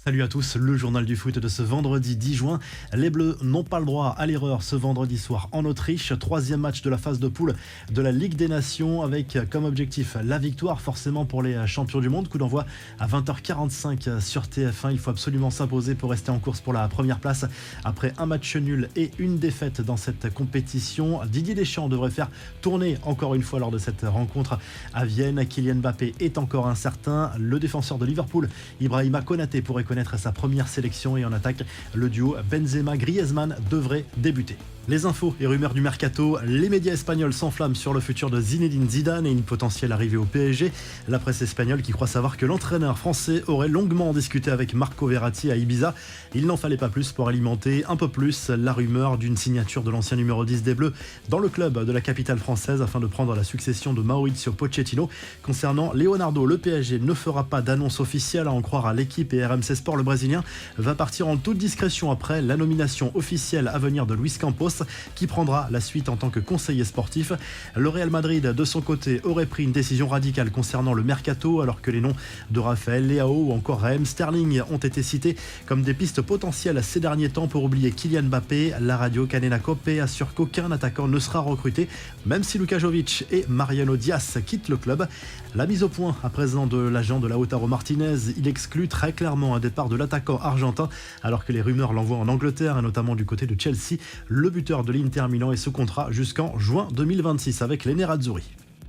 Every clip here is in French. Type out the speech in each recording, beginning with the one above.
Salut à tous, le journal du foot de ce vendredi 10 juin. Les Bleus n'ont pas le droit à l'erreur ce vendredi soir en Autriche. Troisième match de la phase de poule de la Ligue des Nations avec comme objectif la victoire forcément pour les champions du monde. Coup d'envoi à 20h45 sur TF1. Il faut absolument s'imposer pour rester en course pour la première place. Après un match nul et une défaite dans cette compétition, Didier Deschamps devrait faire tourner encore une fois lors de cette rencontre à Vienne. Kylian Mbappé est encore incertain. Le défenseur de Liverpool, Ibrahima Konaté, pourrait connaître sa première sélection et en attaque, le duo Benzema-Griezmann devrait débuter. Les infos et rumeurs du mercato, les médias espagnols s'enflamment sur le futur de Zinedine Zidane et une potentielle arrivée au PSG. La presse espagnole qui croit savoir que l'entraîneur français aurait longuement discuté avec Marco Verratti à Ibiza. Il n'en fallait pas plus pour alimenter un peu plus la rumeur d'une signature de l'ancien numéro 10 des Bleus dans le club de la capitale française afin de prendre la succession de Mauricio Pochettino. Concernant Leonardo, le PSG ne fera pas d'annonce officielle à en croire à l'équipe et RMC Sport. Le Brésilien va partir en toute discrétion après la nomination officielle à venir de Luis Campos, qui prendra la suite en tant que conseiller sportif. Le Real Madrid, de son côté, aurait pris une décision radicale concernant le mercato, alors que les noms de Raphaël Leao ou encore Raheem Sterling ont été cités comme des pistes potentielles ces derniers temps pour oublier Kylian Mbappé. La radio Canena Cope assure qu'aucun attaquant ne sera recruté, même si Luka Jovic et Mariano Diaz quittent le club. La mise au point à présent de l'agent de Lautaro Martinez, il exclut très clairement un départ de l'attaquant argentin, alors que les rumeurs l'envoient en Angleterre et notamment du côté de Chelsea. Le buteur de l'Inter Milan est sous contrat jusqu'en juin 2026 avec les Nerazzurri.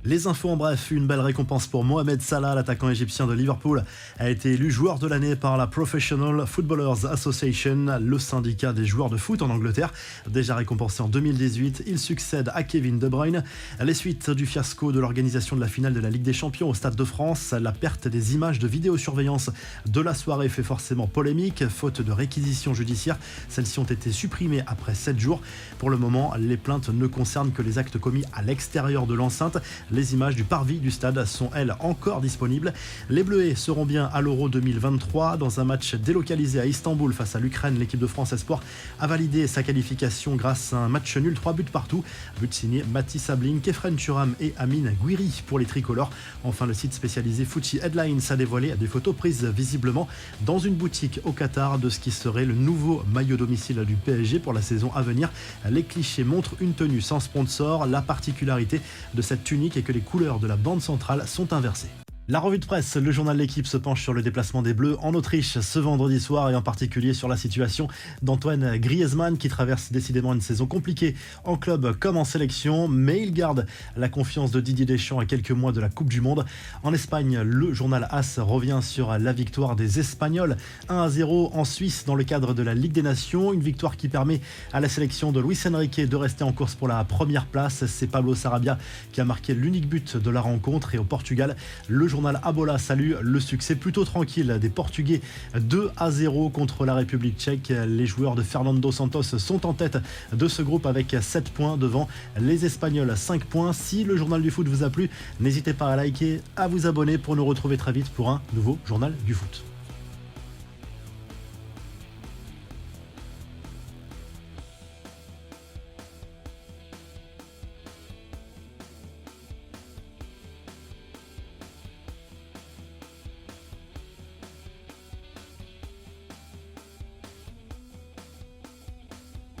Les infos en bref, une belle récompense pour Mohamed Salah, l'attaquant égyptien de Liverpool, a été élu joueur de l'année par la Professional Footballers Association, le syndicat des joueurs de foot en Angleterre. Déjà récompensé en 2018, il succède à Kevin De Bruyne. Les suites du fiasco de l'organisation de la finale de la Ligue des Champions au Stade de France, la perte des images de vidéosurveillance de la soirée fait forcément polémique, faute de réquisition judiciaire. Celles-ci ont été supprimées après 7 jours. Pour le moment, les plaintes ne concernent que les actes commis à l'extérieur de l'enceinte. Les images du parvis du stade sont, elles, encore disponibles. Les Bleuets seront bien à l'Euro 2023. Dans un match délocalisé à Istanbul face à l'Ukraine, l'équipe de France Espoir a validé sa qualification grâce à un match nul, 3 buts partout. But signé Mathis Ablin, Kefren Turam et Amine Gouiri pour les tricolores. Enfin, le site spécialisé Footy Headlines a dévoilé des photos prises visiblement dans une boutique au Qatar de ce qui serait le nouveau maillot domicile du PSG pour la saison à venir. Les clichés montrent une tenue sans sponsor. La particularité de cette tunique est que les couleurs de la bande centrale sont inversées. La revue de presse, le journal L'équipe se penche sur le déplacement des Bleus en Autriche ce vendredi soir et en particulier sur la situation d'Antoine Griezmann qui traverse décidément une saison compliquée en club comme en sélection, mais il garde la confiance de Didier Deschamps à quelques mois de la Coupe du Monde. En Espagne, le journal AS revient sur la victoire des Espagnols 1-0 en Suisse dans le cadre de la Ligue des Nations, une victoire qui permet à la sélection de Luis Enrique de rester en course pour la première place. C'est Pablo Sarabia qui a marqué l'unique but de la rencontre et au Portugal, le journal Abola salue le succès plutôt tranquille des Portugais 2-0 contre la République tchèque. Les joueurs de Fernando Santos sont en tête de ce groupe avec 7 points devant les Espagnols 5 points. Si le journal du foot vous a plu, n'hésitez pas à liker, à vous abonner pour nous retrouver très vite pour un nouveau journal du foot.